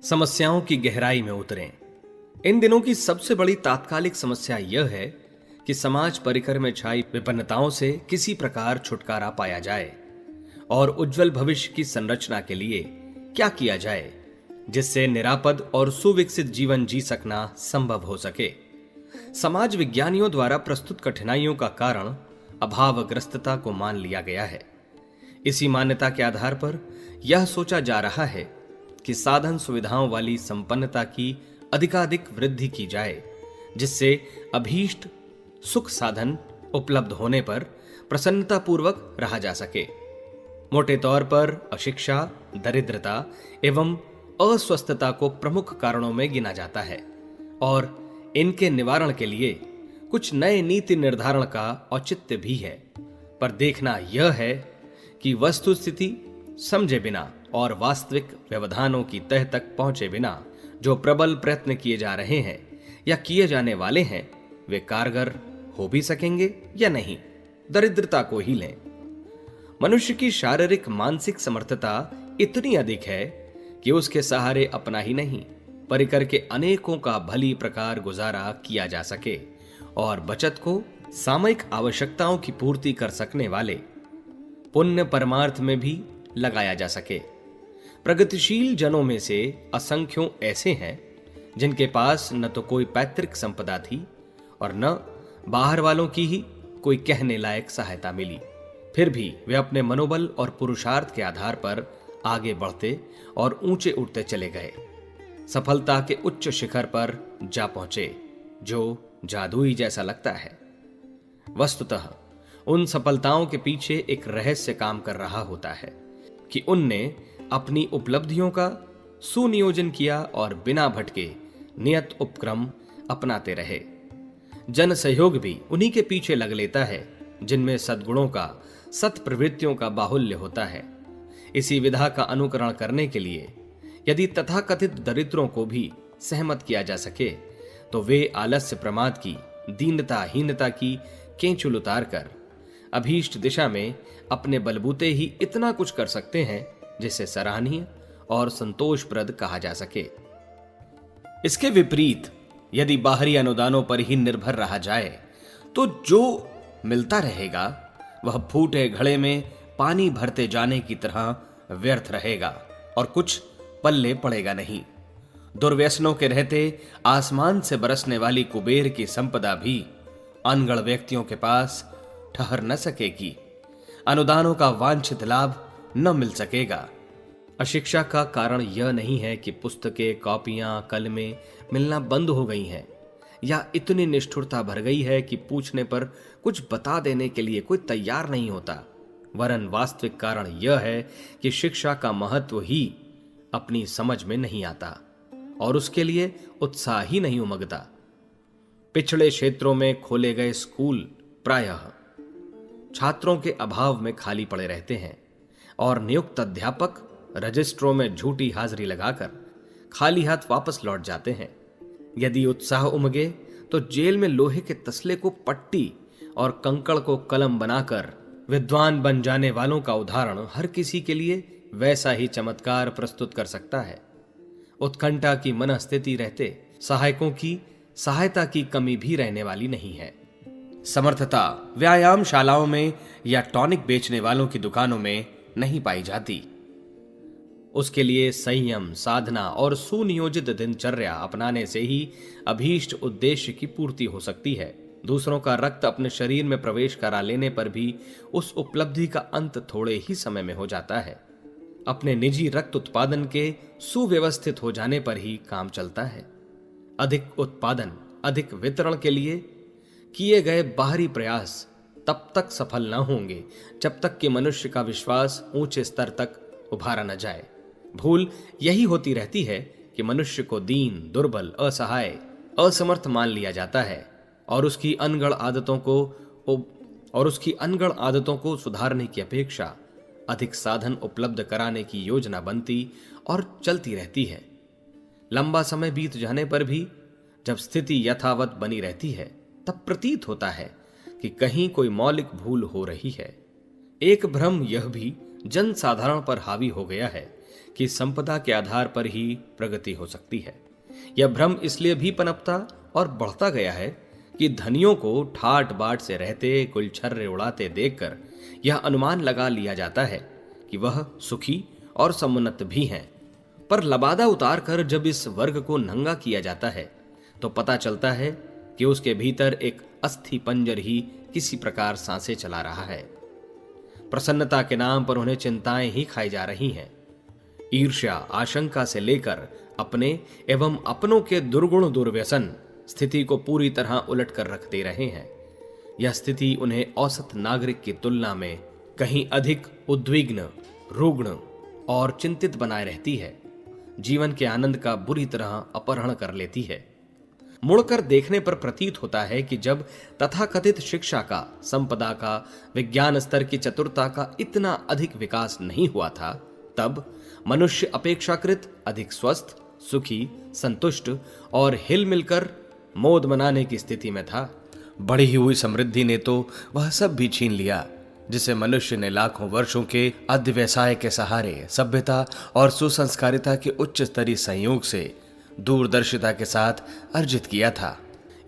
समस्याओं की गहराई में उतरें। इन दिनों की सबसे बड़ी तात्कालिक समस्या यह है कि समाज परिकर में छाई विपन्नताओं से किसी प्रकार छुटकारा पाया जाए और उज्जवल भविष्य की संरचना के लिए क्या किया जाए जिससे निरापद और सुविकसित जीवन जी सकना संभव हो सके। समाज विज्ञानियों द्वारा प्रस्तुत कठिनाइयों का कारण अभावग्रस्तता को मान लिया गया है। इसी मान्यता के आधार पर यह सोचा जा रहा है कि साधन सुविधाओं वाली संपन्नता की अधिकाधिक वृद्धि की जाए जिससे अभीष्ट सुख साधन उपलब्ध होने पर प्रसन्नतापूर्वक रहा जा सके। मोटे तौर पर अशिक्षा, दरिद्रता एवं अस्वस्थता को प्रमुख कारणों में गिना जाता है और इनके निवारण के लिए कुछ नए नीति निर्धारण का औचित्य भी है। पर देखना यह है कि वस्तुस्थिति समझे बिना और वास्तविक व्यवधानों की तह तक पहुंचे बिना जो प्रबल प्रयत्न किए जा रहे हैं या किए जाने वाले हैं वे कारगर हो भी सकेंगे या नहीं। दरिद्रता को ही लें। मनुष्य की शारीरिक मानसिक समर्थता इतनी अधिक है कि उसके सहारे अपना ही नहीं परिकर के अनेकों का भली प्रकार गुजारा किया जा सके और बचत को सामयिक आवश्यकताओं की पूर्ति कर सकने वाले पुण्य परमार्थ में भी लगाया जा सके। प्रगतिशील जनों में से असंख्यों ऐसे हैं जिनके पास न तो कोई पैतृक संपदा थी और न बाहर वालों की ही कोई कहने लायक सहायता मिली, फिर भी वे अपने मनोबल और पुरुषार्थ के आधार पर आगे बढ़ते और ऊंचे उठते चले गए, सफलता के उच्च शिखर पर जा पहुंचे जो जादुई जैसा लगता है। वस्तुतः उन सफलताओं के पीछे एक रहस्य काम कर रहा होता है कि उनने अपनी उपलब्धियों का सुनियोजन किया और बिना भटके नियत उपक्रम अपनाते रहे। जन सहयोग भी उन्हीं के पीछे लग लेता है जिनमें सद्गुणों का, सत प्रवृत्तियों का बाहुल्य होता है। इसी विधा का अनुकरण करने के लिए यदि तथाकथित दरिद्रों को भी सहमत किया जा सके तो वे आलस्य प्रमाद की, दीनता हीनता की केंचुल उतार कर अभीष्ट दिशा में अपने बलबूते ही इतना कुछ कर सकते हैं जिसे सराहनीय और संतोषप्रद कहा जा सके। इसके विपरीत यदि बाहरी अनुदानों पर ही निर्भर रहा जाए तो जो मिलता रहेगा वह फूटे घड़े में पानी भरते जाने की तरह व्यर्थ रहेगा और कुछ पल्ले पड़ेगा नहीं। दुर्व्यसनों के रहते आसमान से बरसने वाली कुबेर की संपदा भी अनगढ़ व्यक्तियों के पास ठहर न सकेगी। अनुदानों का वांछित लाभ न मिल सकेगा। अशिक्षा का कारण यह नहीं है कि पुस्तकें, कॉपियां, कलमें मिलना बंद हो गई हैं या इतनी निष्ठुरता भर गई है कि पूछने पर कुछ बता देने के लिए कोई तैयार नहीं होता, वरन वास्तविक कारण यह है कि शिक्षा का महत्व ही अपनी समझ में नहीं आता और उसके लिए उत्साह ही नहीं उमगता। पिछड़े क्षेत्रों में खोले गए स्कूल प्रायः छात्रों के अभाव में खाली पड़े रहते हैं और नियुक्त अध्यापक रजिस्ट्रों में झूठी हाजिरी लगाकर खाली हाथ वापस लौट जाते हैं। यदि उत्साह उमगे तो जेल में लोहे के तसले को पट्टी और कंकड़ को कलम बनाकर विद्वान बन जाने वालों का उदाहरण हर किसी के लिए वैसा ही चमत्कार प्रस्तुत कर सकता है। उत्कंठा की मनस्थिति रहते सहायकों की सहायता की कमी भी रहने वाली नहीं है। समर्थता व्यायामशालाओं में या टॉनिक बेचने वालों की दुकानों में नहीं पाई जाती। उसके लिए संयम, साधना और सुनियोजित दिनचर्या अपनाने से ही अभीष्ट उद्देश्य की पूर्ति हो सकती है। दूसरों का रक्त अपने शरीर में प्रवेश करा लेने पर भी उस उपलब्धि का अंत थोड़े ही समय में हो जाता है। अपने निजी रक्त उत्पादन के सुव्यवस्थित हो जाने पर ही काम चलता है। अधिक उत्पादन, अधिक वितरण के लिए किए गए बाहरी प्रयास तब तक सफल न होंगे जब तक कि मनुष्य का विश्वास ऊंचे स्तर तक उभारा न जाए। भूल यही होती रहती है कि मनुष्य को दीन, दुर्बल, असहाय, असमर्थ मान लिया जाता है और उसकी अनगढ़ आदतों को सुधारने की अपेक्षा अधिक साधन उपलब्ध कराने की योजना बनती और चलती रहती है। लंबा समय बीत जाने पर भी जब स्थिति यथावत बनी रहती है तब प्रतीत होता है कि कहीं कोई मौलिक भूल हो रही है। एक भ्रम यह भी जन साधारण पर हावी हो गया है कि संपदा के आधार पर ही प्रगति हो सकती है। यह भ्रम इसलिए भी पनपता और बढ़ता गया है कि धनियों को ठाट बाट से रहते गुलछर्रे उड़ाते देखकर यह अनुमान लगा लिया जाता है कि वह सुखी और समुन्नत भी हैं। पर लबादा उतार कर जब इस वर्ग को नंगा किया जाता है तो पता चलता है कि उसके भीतर एक अस्थि पंजर ही किसी प्रकार सांसें चला रहा है। प्रसन्नता के नाम पर उन्हें चिंताएं ही खाई जा रही हैं। ईर्ष्या, आशंका से लेकर अपने एवं अपनों के दुर्गुण दुर्व्यसन स्थिति को पूरी तरह उलट कर रख दे रहे हैं। यह स्थिति उन्हें औसत नागरिक की तुलना में कहीं अधिक उद्विग्न, रुग्ण और चिंतित बनाए रहती है। जीवन के आनंद का बुरी तरह अपहरण कर लेती है। मुड़कर देखने पर प्रतीत होता है कि जब तथाकथित शिक्षा का, संपदा का, विज्ञान स्तर की चतुरता का इतना अधिक विकास नहीं हुआ था, तब मनुष्य अपेक्षाकृत अधिक स्वस्थ, सुखी, संतुष्ट और हिल मिलकर मौज मनाने की स्थिति में था। बढ़ी हुई समृद्धि ने तो वह सब भी छीन लिया जिसे मनुष्य ने लाखों वर्षों के अध्यवसाय के सहारे सभ्यता और सुसंस्कारिता के उच्च स्तरीय संयोग से दूरदर्शिता के साथ अर्जित किया था।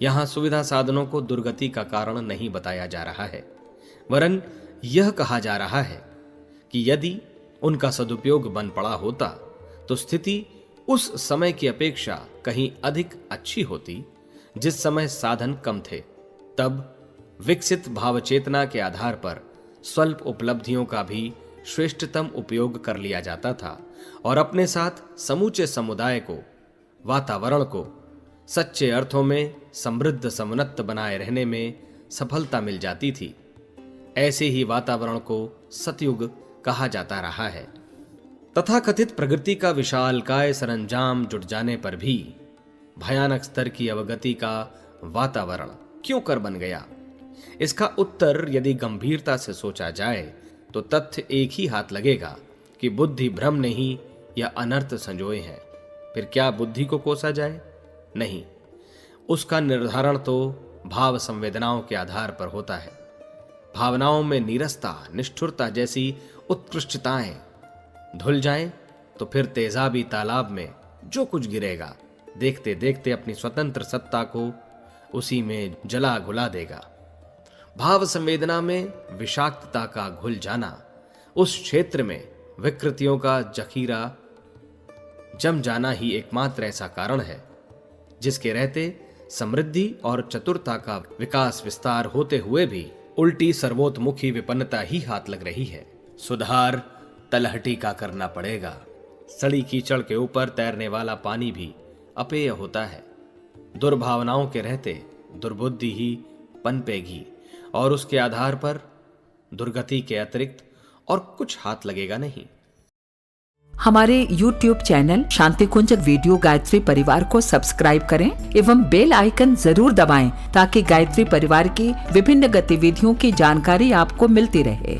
यहाँ सुविधा साधनों को दुर्गति का कारण नहीं बताया जा रहा है, वरन यह कहा जा रहा है कि यदि उनका सदुपयोग बन पड़ा होता तो स्थिति उस समय की अपेक्षा कहीं अधिक अच्छी होती जिस समय साधन कम थे। तब विकसित भावचेतना के आधार पर स्वल्प उपलब्धियों का भी श्रेष्ठतम उपयोग कर लिया जाता था और अपने साथ समूचे समुदाय को, वातावरण को सच्चे अर्थों में समृद्ध समुन्नत बनाए रहने में सफलता मिल जाती थी। ऐसे ही वातावरण को सतयुग कहा जाता रहा है। तथाकथित प्रगति का विशालकाय सरंजाम जुट जाने पर भी भयानक स्तर की अवगति का वातावरण क्यों कर बन गया? इसका उत्तर यदि गंभीरता से सोचा जाए तो तथ्य एक ही हाथ लगेगा कि बुद्धि भ्रम ने ही या अनर्थ संजोए हैं। फिर क्या बुद्धि को कोसा जाए? नहीं, उसका निर्धारण तो भाव संवेदनाओं के आधार पर होता है। भावनाओं में नीरसता, निष्ठुरता जैसी उत्कृष्टताएं धुल जाएं तो फिर तेजाबी तालाब में जो कुछ गिरेगा देखते देखते अपनी स्वतंत्र सत्ता को उसी में जला घुला देगा। भाव संवेदना में विषाक्तता का घुल जाना, उस क्षेत्र में विकृतियों का जखीरा जम जाना ही एकमात्र ऐसा कारण है जिसके रहते समृद्धि और चतुरता का विकास विस्तार होते हुए भी उल्टी सर्वोत्मुखी विपन्नता ही हाथ लग रही है। सुधार तलहटी का करना पड़ेगा। सड़ी कीचड़ के ऊपर तैरने वाला पानी भी अपेय होता है। दुर्भावनाओं के रहते दुर्बुद्धि ही पनपेगी और उसके आधार पर दुर्गति के अतिरिक्त और कुछ हाथ लगेगा नहीं। हमारे YouTube चैनल शांति कुंज वीडियो गायत्री परिवार को सब्सक्राइब करें एवं बेल आइकन जरूर दबाएं ताकि गायत्री परिवार की विभिन्न गतिविधियों की जानकारी आपको मिलती रहे।